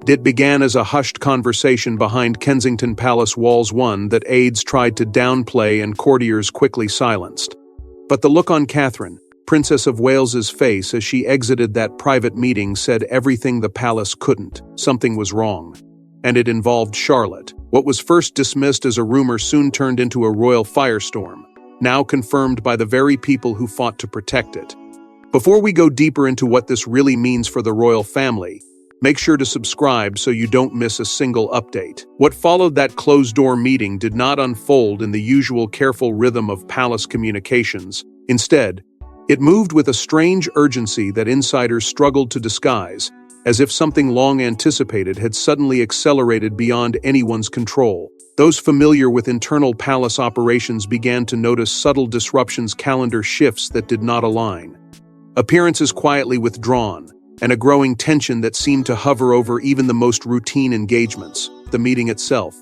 It began as a hushed conversation behind Kensington Palace walls, one that aides tried to downplay and courtiers quickly silenced. But the look on Catherine, Princess of Wales's face as she exited that private meeting said everything the palace couldn't. Something was wrong. And it involved Charlotte. What was first dismissed as a rumor soon turned into a royal firestorm, now confirmed by the very people who fought to protect it. Before we go deeper into what this really means for the royal family, make sure to subscribe so you don't miss a single update. What followed that closed-door meeting did not unfold in the usual careful rhythm of palace communications. Instead, it moved with a strange urgency that insiders struggled to disguise, as if something long anticipated had suddenly accelerated beyond anyone's control. Those familiar with internal palace operations began to notice subtle disruptions, calendar shifts that did not align, appearances quietly withdrawn, and a growing tension that seemed to hover over even the most routine engagements. The meeting itself,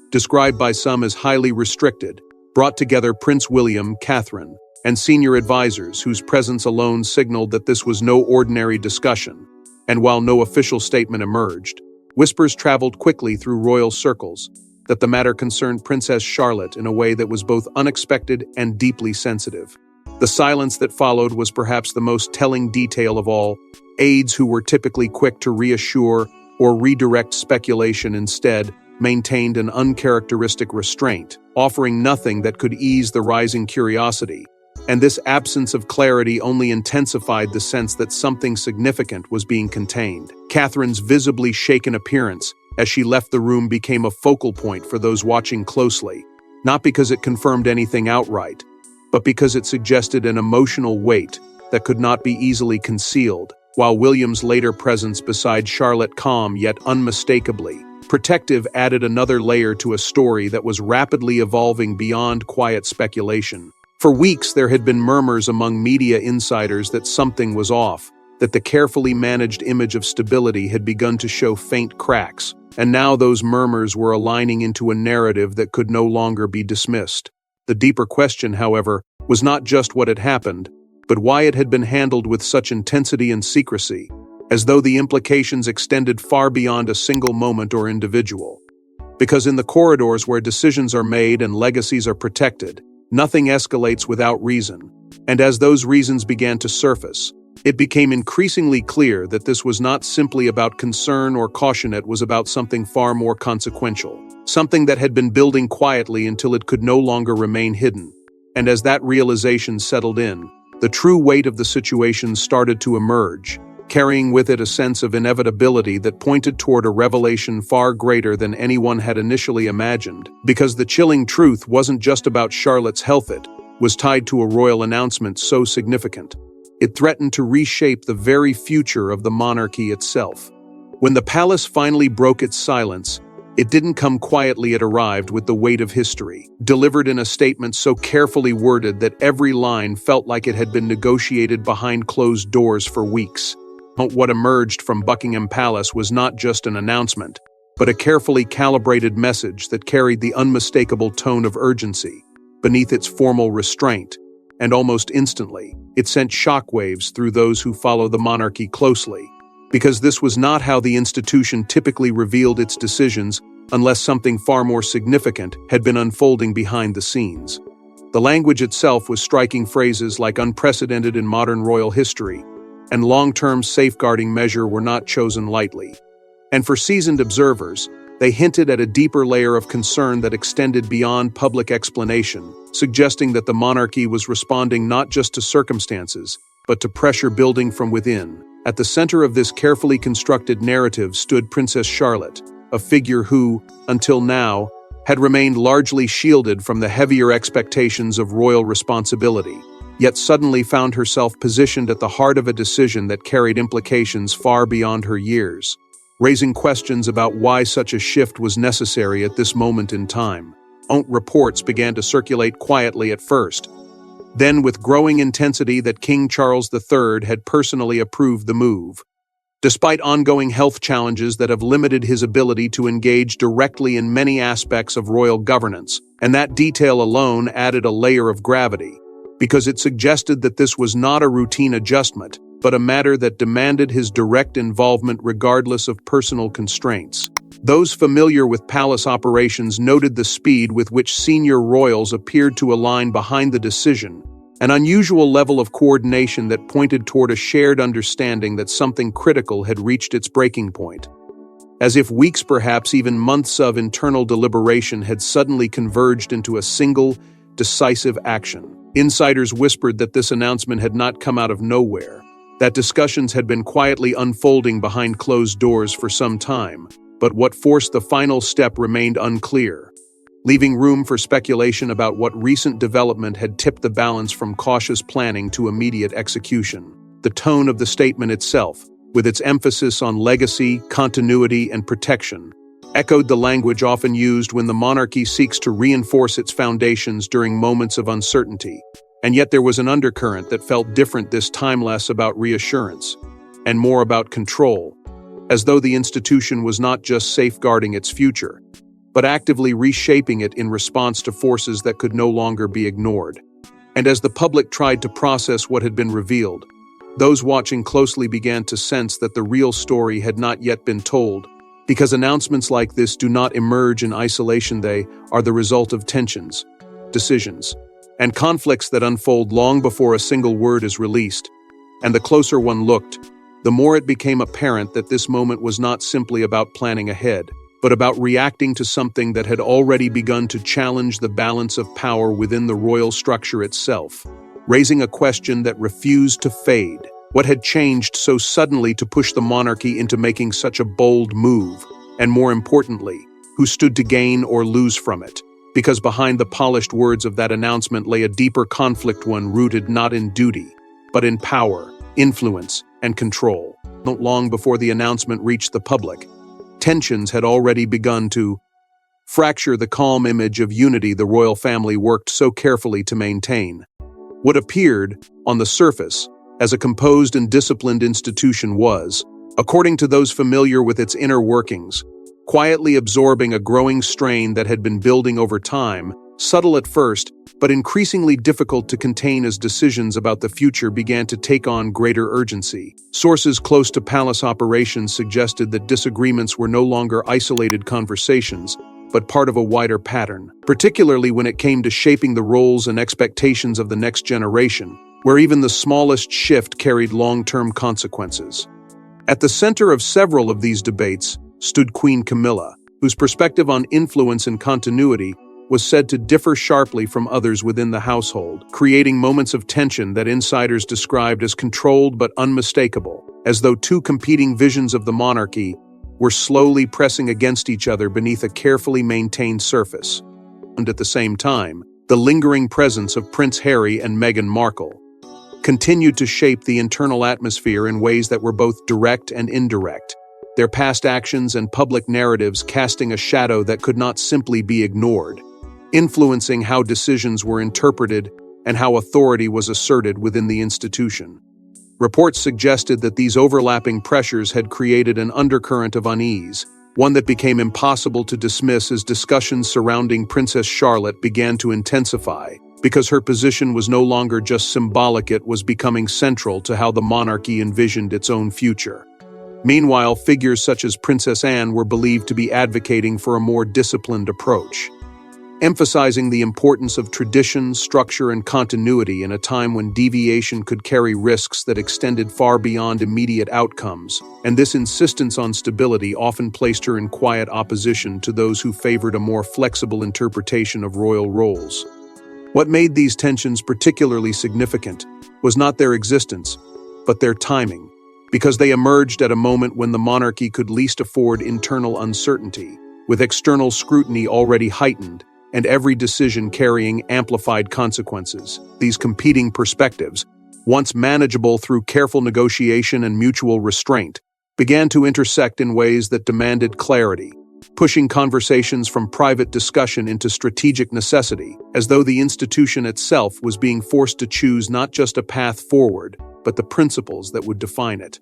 described by some as highly restricted, brought together Prince William, Catherine, and senior advisors whose presence alone signaled that this was no ordinary discussion. And while no official statement emerged, whispers traveled quickly through royal circles that the matter concerned Princess Charlotte in a way that was both unexpected and deeply sensitive. The silence that followed was perhaps the most telling detail of all. Aides who were typically quick to reassure or redirect speculation instead maintained an uncharacteristic restraint, offering nothing that could ease the rising curiosity. And this absence of clarity only intensified the sense that something significant was being contained. Catherine's visibly shaken appearance as she left the room became a focal point for those watching closely, not because it confirmed anything outright, but because it suggested an emotional weight that could not be easily concealed. While William's later presence beside Charlotte, calm yet unmistakably protective, added another layer to a story that was rapidly evolving beyond quiet speculation. For weeks, there had been murmurs among media insiders that something was off, that the carefully managed image of stability had begun to show faint cracks, and now those murmurs were aligning into a narrative that could no longer be dismissed. The deeper question, however, was not just what had happened, but why it had been handled with such intensity and secrecy, as though the implications extended far beyond a single moment or individual. Because in the corridors where decisions are made and legacies are protected, nothing escalates without reason, and as those reasons began to surface, it became increasingly clear that this was not simply about concern or caution, it was about something far more consequential, something that had been building quietly until it could no longer remain hidden. And as that realization settled in, the true weight of the situation started to emerge, carrying with it a sense of inevitability that pointed toward a revelation far greater than anyone had initially imagined. Because the chilling truth wasn't just about Charlotte's health, it was tied to a royal announcement so significant. It threatened to reshape the very future of the monarchy itself. When the palace finally broke its silence, it didn't come quietly, it arrived with the weight of history, delivered in a statement so carefully worded that every line felt like it had been negotiated behind closed doors for weeks. What emerged from Buckingham Palace was not just an announcement, but a carefully calibrated message that carried the unmistakable tone of urgency beneath its formal restraint, and almost instantly, it sent shockwaves through those who follow the monarchy closely. Because this was not how the institution typically revealed its decisions unless something far more significant had been unfolding behind the scenes. The language itself was striking, phrases like unprecedented in modern royal history and long-term safeguarding measure were not chosen lightly. And for seasoned observers, they hinted at a deeper layer of concern that extended beyond public explanation, suggesting that the monarchy was responding not just to circumstances, but to pressure building from within. At the center of this carefully constructed narrative stood Princess Charlotte, a figure who, until now, had remained largely shielded from the heavier expectations of royal responsibility, yet suddenly found herself positioned at the heart of a decision that carried implications far beyond her years, raising questions about why such a shift was necessary at this moment in time. Reports began to circulate quietly at first, then with growing intensity that King Charles III had personally approved the move. Despite ongoing health challenges that have limited his ability to engage directly in many aspects of royal governance, and that detail alone added a layer of gravity, because it suggested that this was not a routine adjustment, but a matter that demanded his direct involvement regardless of personal constraints. Those familiar with palace operations noted the speed with which senior royals appeared to align behind the decision, an unusual level of coordination that pointed toward a shared understanding that something critical had reached its breaking point. As if weeks, perhaps even months of internal deliberation had suddenly converged into a single, decisive action. Insiders whispered that this announcement had not come out of nowhere, that discussions had been quietly unfolding behind closed doors for some time, but what forced the final step remained unclear, leaving room for speculation about what recent development had tipped the balance from cautious planning to immediate execution. The tone of the statement itself, with its emphasis on legacy, continuity, and protection, echoed the language often used when the monarchy seeks to reinforce its foundations during moments of uncertainty. And yet there was an undercurrent that felt different this time, less about reassurance and more about control, as though the institution was not just safeguarding its future, but actively reshaping it in response to forces that could no longer be ignored. And as the public tried to process what had been revealed, those watching closely began to sense that the real story had not yet been told, because announcements like this do not emerge in isolation. They are the result of tensions, decisions, and conflicts that unfold long before a single word is released. And the closer one looked, the more it became apparent that this moment was not simply about planning ahead, but about reacting to something that had already begun to challenge the balance of power within the royal structure itself, raising a question that refused to fade. What had changed so suddenly to push the monarchy into making such a bold move? And more importantly, who stood to gain or lose from it? Because behind the polished words of that announcement lay a deeper conflict, one rooted not in duty, but in power, influence, and control. Not long before the announcement reached the public, tensions had already begun to fracture the calm image of unity the royal family worked so carefully to maintain. What appeared, on the surface, as a composed and disciplined institution was, according to those familiar with its inner workings, quietly absorbing a growing strain that had been building over time, subtle at first, but increasingly difficult to contain as decisions about the future began to take on greater urgency. Sources close to palace operations suggested that disagreements were no longer isolated conversations, but part of a wider pattern, particularly when it came to shaping the roles and expectations of the next generation, where even the smallest shift carried long-term consequences. At the center of several of these debates stood Queen Camilla, whose perspective on influence and continuity was said to differ sharply from others within the household, creating moments of tension that insiders described as controlled but unmistakable, as though two competing visions of the monarchy were slowly pressing against each other beneath a carefully maintained surface. And at the same time, the lingering presence of Prince Harry and Meghan Markle continued to shape the internal atmosphere in ways that were both direct and indirect, their past actions and public narratives casting a shadow that could not simply be ignored, influencing how decisions were interpreted and how authority was asserted within the institution. Reports suggested that these overlapping pressures had created an undercurrent of unease, one that became impossible to dismiss as discussions surrounding Princess Charlotte began to intensify, because her position was no longer just symbolic, it was becoming central to how the monarchy envisioned its own future. Meanwhile, figures such as Princess Anne were believed to be advocating for a more disciplined approach, emphasizing the importance of tradition, structure, and continuity in a time when deviation could carry risks that extended far beyond immediate outcomes, and this insistence on stability often placed her in quiet opposition to those who favored a more flexible interpretation of royal roles. What made these tensions particularly significant was not their existence, but their timing, because they emerged at a moment when the monarchy could least afford internal uncertainty, with external scrutiny already heightened, and every decision carrying amplified consequences. These competing perspectives, once manageable through careful negotiation and mutual restraint, began to intersect in ways that demanded clarity, pushing conversations from private discussion into strategic necessity, as though the institution itself was being forced to choose not just a path forward, but the principles that would define it.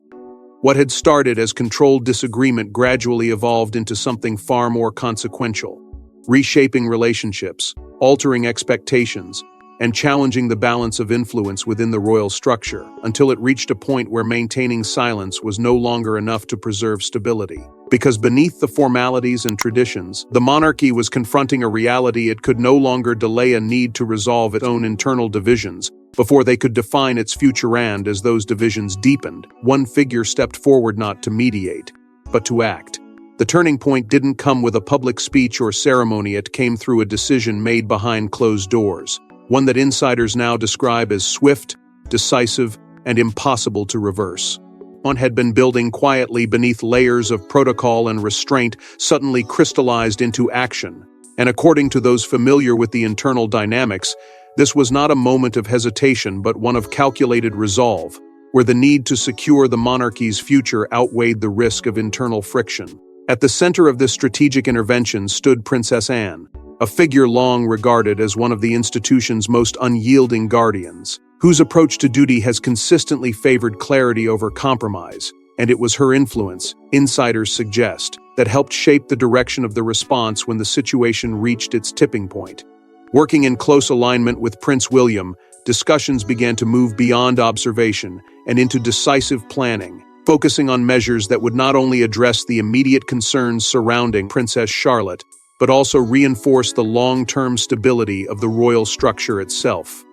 What had started as controlled disagreement gradually evolved into something far more consequential, reshaping relationships, altering expectations, and challenging the balance of influence within the royal structure, until it reached a point where maintaining silence was no longer enough to preserve stability. Because beneath the formalities and traditions, the monarchy was confronting a reality it could no longer delay a need to resolve its own internal divisions before they could define its future. And as those divisions deepened, one figure stepped forward, not to mediate, but to act. The turning point didn't come with a public speech or ceremony. It came through a decision made behind closed doors, one that insiders now describe as swift, decisive, and impossible to reverse. One had been building quietly beneath layers of protocol and restraint, suddenly crystallized into action. And according to those familiar with the internal dynamics, this was not a moment of hesitation but one of calculated resolve, where the need to secure the monarchy's future outweighed the risk of internal friction. At the center of this strategic intervention stood Princess Anne, a figure long regarded as one of the institution's most unyielding guardians, whose approach to duty has consistently favored clarity over compromise, and it was her influence, insiders suggest, that helped shape the direction of the response when the situation reached its tipping point. Working in close alignment with Prince William, discussions began to move beyond observation and into decisive planning, focusing on measures that would not only address the immediate concerns surrounding Princess Charlotte, but also reinforce the long-term stability of the royal structure itself.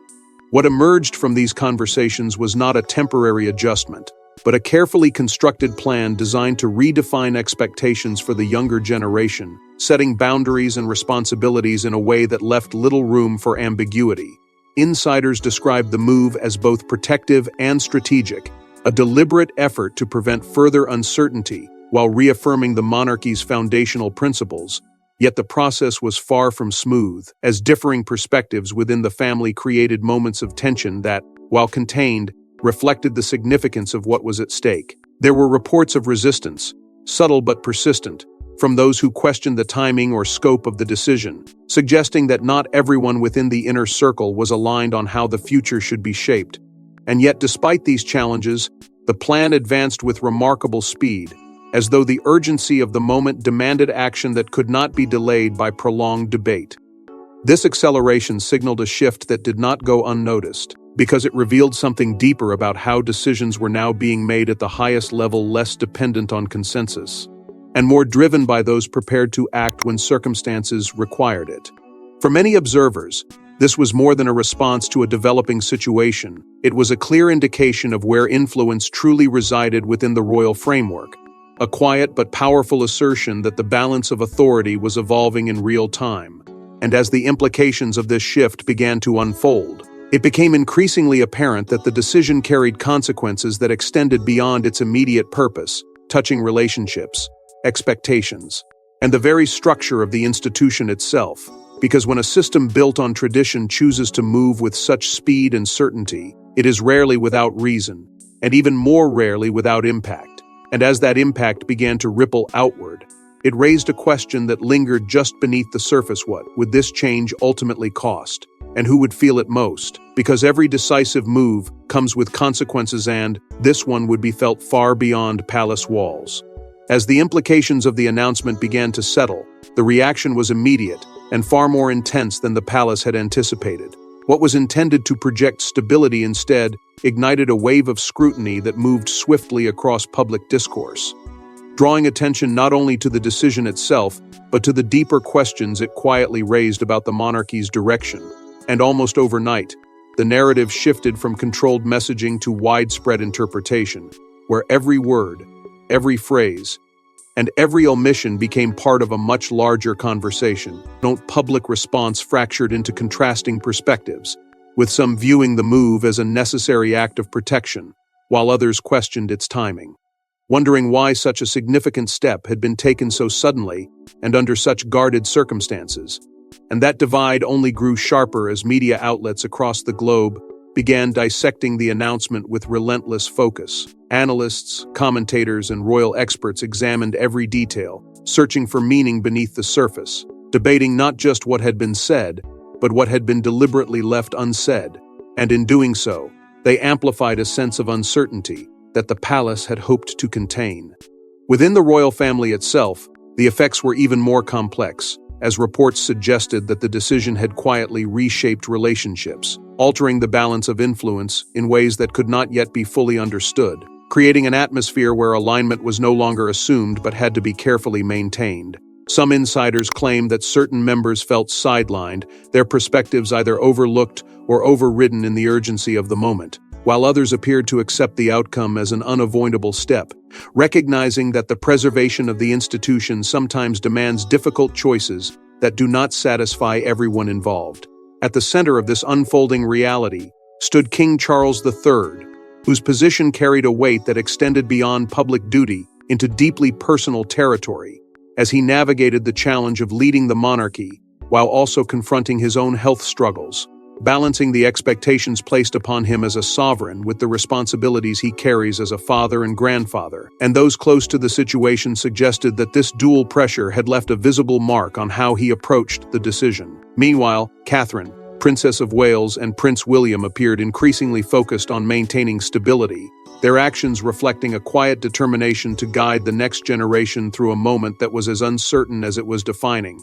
What emerged from these conversations was not a temporary adjustment, but a carefully constructed plan designed to redefine expectations for the younger generation, setting boundaries and responsibilities in a way that left little room for ambiguity. Insiders described the move as both protective and strategic, a deliberate effort to prevent further uncertainty while reaffirming the monarchy's foundational principles. Yet the process was far from smooth, as differing perspectives within the family created moments of tension that, while contained, reflected the significance of what was at stake. There were reports of resistance, subtle but persistent, from those who questioned the timing or scope of the decision, suggesting that not everyone within the inner circle was aligned on how the future should be shaped. And yet, despite these challenges, the plan advanced with remarkable speed, as though the urgency of the moment demanded action that could not be delayed by prolonged debate. This acceleration signaled a shift that did not go unnoticed, because it revealed something deeper about how decisions were now being made at the highest level, less dependent on consensus, and more driven by those prepared to act when circumstances required it. For many observers, this was more than a response to a developing situation. It was a clear indication of where influence truly resided within the royal framework, a quiet but powerful assertion that the balance of authority was evolving in real time. And as the implications of this shift began to unfold, it became increasingly apparent that the decision carried consequences that extended beyond its immediate purpose, touching relationships, expectations, and the very structure of the institution itself. Because when a system built on tradition chooses to move with such speed and certainty, it is rarely without reason, and even more rarely without impact. And as that impact began to ripple outward, it raised a question that lingered just beneath the surface: what would this change ultimately cost? And who would feel it most? Because every decisive move comes with consequences, and this one would be felt far beyond palace walls. As the implications of the announcement began to settle, the reaction was immediate and far more intense than the palace had anticipated. What was intended to project stability instead ignited a wave of scrutiny that moved swiftly across public discourse, drawing attention not only to the decision itself, but to the deeper questions it quietly raised about the monarchy's direction. And almost overnight, the narrative shifted from controlled messaging to widespread interpretation, where every word, every phrase, and every omission became part of a much larger conversation. Public response fractured into contrasting perspectives, with some viewing the move as a necessary act of protection, while others questioned its timing, wondering why such a significant step had been taken so suddenly and under such guarded circumstances. And that divide only grew sharper as media outlets across the globe began dissecting the announcement with relentless focus. Analysts, commentators, and royal experts examined every detail, searching for meaning beneath the surface, debating not just what had been said, but what had been deliberately left unsaid. And in doing so, they amplified a sense of uncertainty that the palace had hoped to contain. Within the royal family itself, the effects were even more complex. as reports suggested that the decision had quietly reshaped relationships, altering the balance of influence in ways that could not yet be fully understood, creating an atmosphere where alignment was no longer assumed but had to be carefully maintained. Some insiders claim that certain members felt sidelined, their perspectives either overlooked or overridden in the urgency of the moment, while others appeared to accept the outcome as an unavoidable step, recognizing that the preservation of the institution sometimes demands difficult choices that do not satisfy everyone involved. At the center of this unfolding reality stood King Charles III, whose position carried a weight that extended beyond public duty into deeply personal territory, as he navigated the challenge of leading the monarchy while also confronting his own health struggles, balancing the expectations placed upon him as a sovereign with the responsibilities he carries as a father and grandfather. And those close to the situation suggested that this dual pressure had left a visible mark on how he approached the decision. Meanwhile, Catherine, Princess of Wales, and Prince William appeared increasingly focused on maintaining stability, their actions reflecting a quiet determination to guide the next generation through a moment that was as uncertain as it was defining,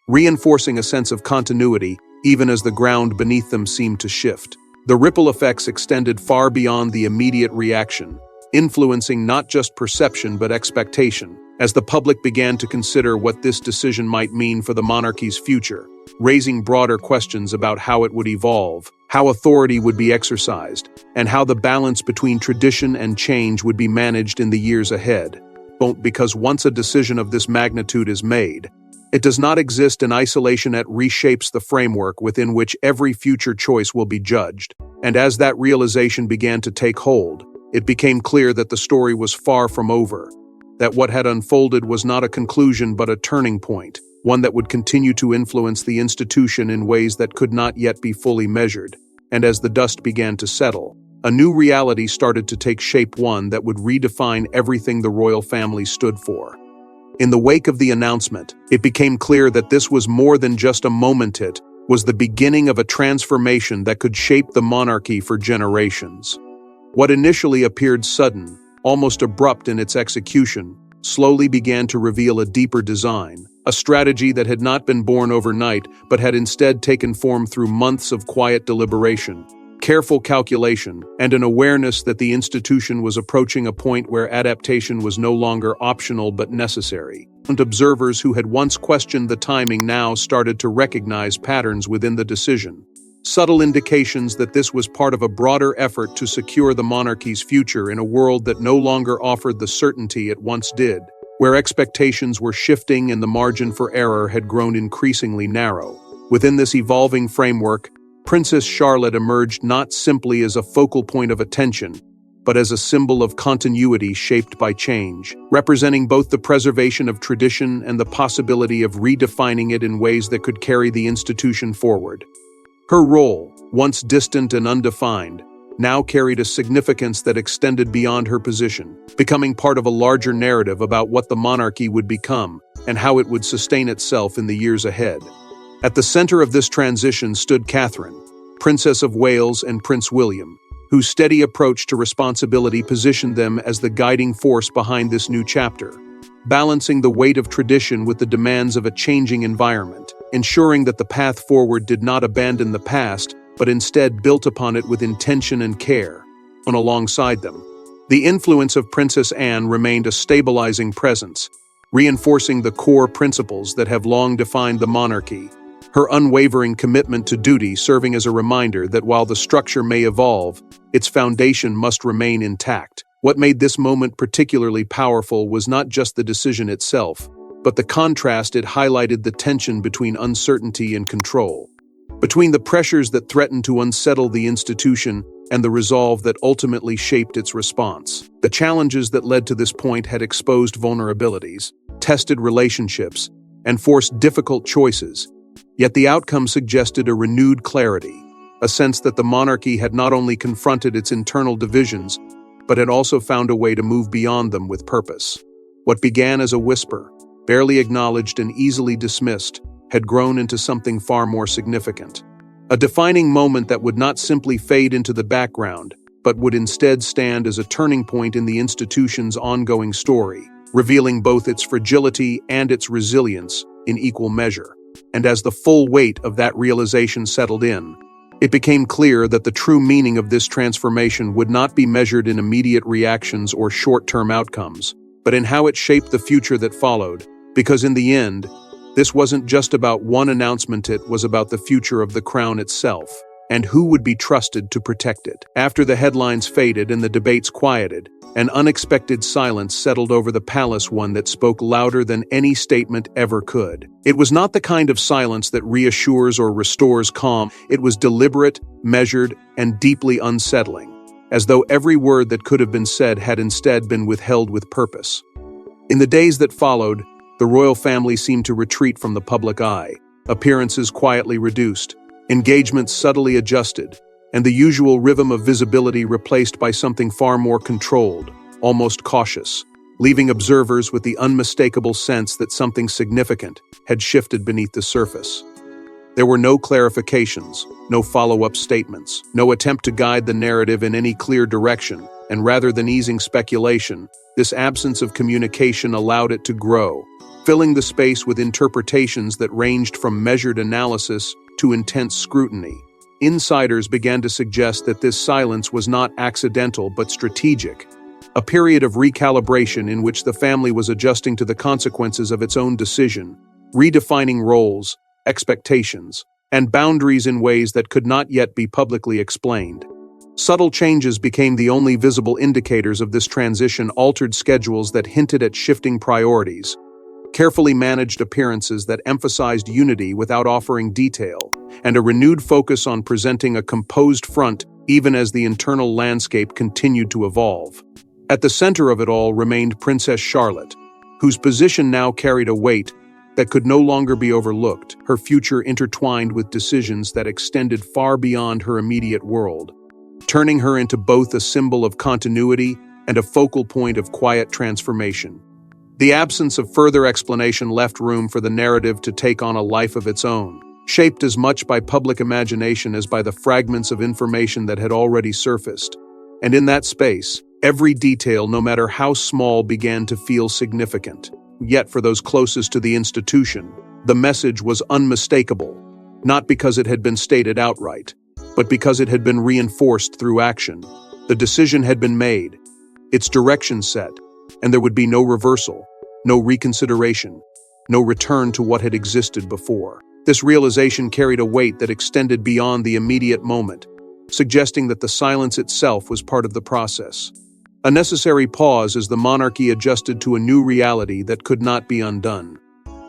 reinforcing a sense of continuity even as the ground beneath them seemed to shift. The ripple effects extended far beyond the immediate reaction, influencing not just perception but expectation, as the public began to consider what this decision might mean for the monarchy's future, raising broader questions about how it would evolve, how authority would be exercised, and how the balance between tradition and change would be managed in the years ahead. Because once a decision of this magnitude is made, it does not exist in isolation. It reshapes the framework within which every future choice will be judged. And as that realization began to take hold, it became clear that the story was far from over, that what had unfolded was not a conclusion but a turning point, one that would continue to influence the institution in ways that could not yet be fully measured. And as the dust began to settle, a new reality started to take shape, one that would redefine everything the royal family stood for. In the wake of the announcement, it became clear that this was more than just a moment. It was the beginning of a transformation that could shape the monarchy for generations. What initially appeared sudden, almost abrupt in its execution, slowly began to reveal a deeper design, a strategy that had not been born overnight but had instead taken form through months of quiet deliberation, careful calculation, and an awareness that the institution was approaching a point where adaptation was no longer optional but necessary. And observers who had once questioned the timing now started to recognize patterns within the decision, subtle indications that this was part of a broader effort to secure the monarchy's future in a world that no longer offered the certainty it once did, where expectations were shifting and the margin for error had grown increasingly narrow. Within this evolving framework, Princess Charlotte emerged not simply as a focal point of attention, but as a symbol of continuity shaped by change, representing both the preservation of tradition and the possibility of redefining it in ways that could carry the institution forward. Her role, once distant and undefined, now carried a significance that extended beyond her position, becoming part of a larger narrative about what the monarchy would become and how it would sustain itself in the years ahead. At the center of this transition stood Catherine, Princess of Wales, and Prince William, whose steady approach to responsibility positioned them as the guiding force behind this new chapter, balancing the weight of tradition with the demands of a changing environment, ensuring that the path forward did not abandon the past, but instead built upon it with intention and care. And alongside them, the influence of Princess Anne remained a stabilizing presence, reinforcing the core principles that have long defined the monarchy, her unwavering commitment to duty serving as a reminder that while the structure may evolve, its foundation must remain intact. What made this moment particularly powerful was not just the decision itself, but the contrast it highlighted: the tension between uncertainty and control, between the pressures that threatened to unsettle the institution and the resolve that ultimately shaped its response. The challenges that led to this point had exposed vulnerabilities, tested relationships, and forced difficult choices. Yet the outcome suggested a renewed clarity, a sense that the monarchy had not only confronted its internal divisions, but had also found a way to move beyond them with purpose. What began as a whisper, barely acknowledged and easily dismissed, had grown into something far more significant. A defining moment that would not simply fade into the background, but would instead stand as a turning point in the institution's ongoing story, revealing both its fragility and its resilience in equal measure. And as the full weight of that realization settled in, it became clear that the true meaning of this transformation would not be measured in immediate reactions or short-term outcomes, but in how it shaped the future that followed, because in the end, this wasn't just about one announcement, it was about the future of the crown itself, and who would be trusted to protect it. After the headlines faded and the debates quieted, an unexpected silence settled over the palace, one that spoke louder than any statement ever could. It was not the kind of silence that reassures or restores calm. It was deliberate, measured, and deeply unsettling, as though every word that could have been said had instead been withheld with purpose. In the days that followed, the royal family seemed to retreat from the public eye, appearances quietly reduced, engagements subtly adjusted, and the usual rhythm of visibility replaced by something far more controlled, almost cautious, leaving observers with the unmistakable sense that something significant had shifted beneath the surface. There were no clarifications, no follow-up statements, no attempt to guide the narrative in any clear direction, and rather than easing speculation, this absence of communication allowed it to grow, filling the space with interpretations that ranged from measured analysis to intense scrutiny. Insiders began to suggest that this silence was not accidental but strategic, a period of recalibration in which the family was adjusting to the consequences of its own decision, redefining roles, expectations, and boundaries in ways that could not yet be publicly explained. Subtle changes became the only visible indicators of this transition, altered schedules that hinted at shifting priorities, carefully managed appearances that emphasized unity without offering detail, and a renewed focus on presenting a composed front even as the internal landscape continued to evolve. At the center of it all remained Princess Charlotte, whose position now carried a weight that could no longer be overlooked, her future intertwined with decisions that extended far beyond her immediate world, turning her into both a symbol of continuity and a focal point of quiet transformation. The absence of further explanation left room for the narrative to take on a life of its own, shaped as much by public imagination as by the fragments of information that had already surfaced. And in that space, every detail, no matter how small, began to feel significant. Yet for those closest to the institution, the message was unmistakable, not because it had been stated outright, but because it had been reinforced through action. The decision had been made, its direction set, and there would be no reversal, no reconsideration, no return to what had existed before. This realization carried a weight that extended beyond the immediate moment, suggesting that the silence itself was part of the process. A necessary pause as the monarchy adjusted to a new reality that could not be undone.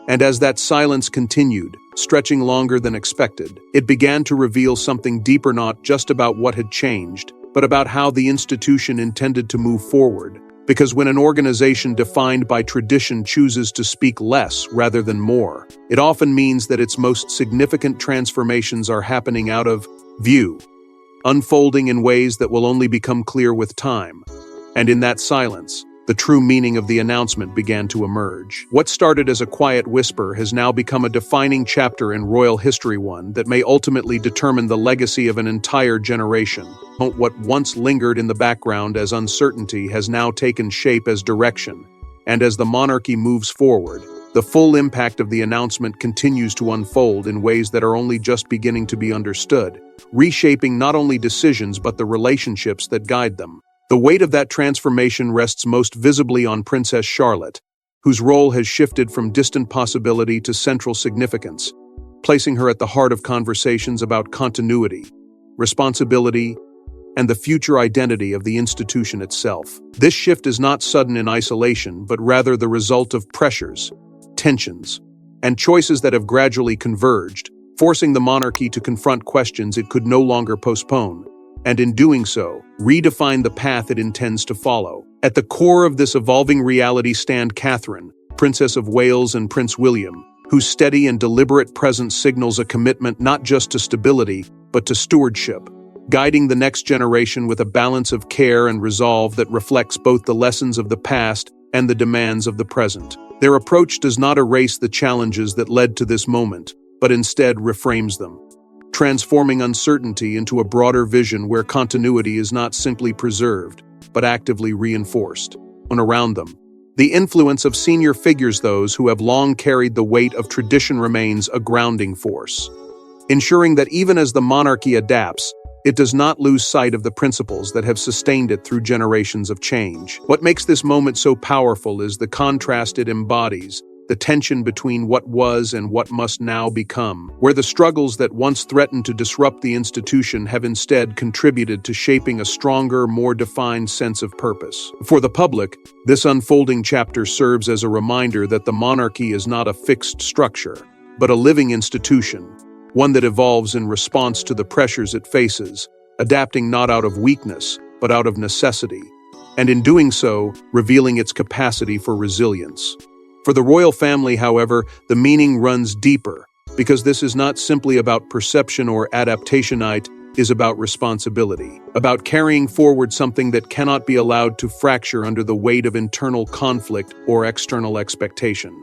And as that silence continued, stretching longer than expected, it began to reveal something deeper, not just about what had changed, but about how the institution intended to move forward. Because when an organization defined by tradition chooses to speak less rather than more, it often means that its most significant transformations are happening out of view, unfolding in ways that will only become clear with time. And in that silence, the true meaning of the announcement began to emerge. What started as a quiet whisper has now become a defining chapter in royal history, one that may ultimately determine the legacy of an entire generation. What once lingered in the background as uncertainty has now taken shape as direction, and as the monarchy moves forward, the full impact of the announcement continues to unfold in ways that are only just beginning to be understood, reshaping not only decisions but the relationships that guide them. The weight of that transformation rests most visibly on Princess Charlotte, whose role has shifted from distant possibility to central significance, placing her at the heart of conversations about continuity, responsibility, and the future identity of the institution itself. This shift is not sudden in isolation, but rather the result of pressures, tensions, and choices that have gradually converged, forcing the monarchy to confront questions it could no longer postpone, and in doing so, redefine the path it intends to follow. At the core of this evolving reality stand Catherine, Princess of Wales, and Prince William, whose steady and deliberate presence signals a commitment not just to stability, but to stewardship, guiding the next generation with a balance of care and resolve that reflects both the lessons of the past and the demands of the present. Their approach does not erase the challenges that led to this moment, but instead reframes them, transforming uncertainty into a broader vision where continuity is not simply preserved, but actively reinforced. And around them, The influence of senior figures, those who have long carried the weight of tradition, remains a grounding force, ensuring that even as the monarchy adapts, it does not lose sight of the principles that have sustained it through generations of change. What makes this moment so powerful is the contrast it embodies, the tension between what was and what must now become, where the struggles that once threatened to disrupt the institution have instead contributed to shaping a stronger, more defined sense of purpose. For the public, this unfolding chapter serves as a reminder that the monarchy is not a fixed structure, but a living institution, one that evolves in response to the pressures it faces, adapting not out of weakness, but out of necessity, and in doing so, revealing its capacity for resilience. For the royal family, however, the meaning runs deeper, because this is not simply about perception or adaptation, it is about responsibility, about carrying forward something that cannot be allowed to fracture under the weight of internal conflict or external expectation.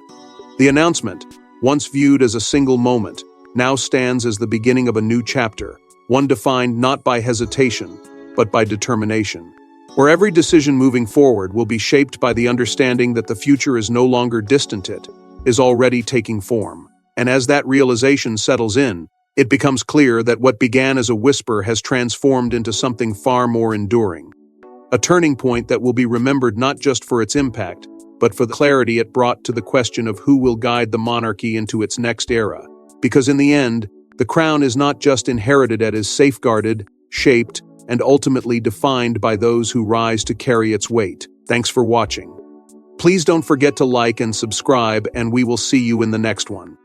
The announcement, once viewed as a single moment, now stands as the beginning of a new chapter, one defined not by hesitation, but by determination, where every decision moving forward will be shaped by the understanding that the future is no longer distant, it is already taking form. And as that realization settles in, it becomes clear that what began as a whisper has transformed into something far more enduring, a turning point that will be remembered not just for its impact, but for the clarity it brought to the question of who will guide the monarchy into its next era. Because in the end, the crown is not just inherited, it is safeguarded, shaped, and ultimately defined by those who rise to carry its weight. Thanks for watching. Please don't forget to like and subscribe, and we will see you in the next one.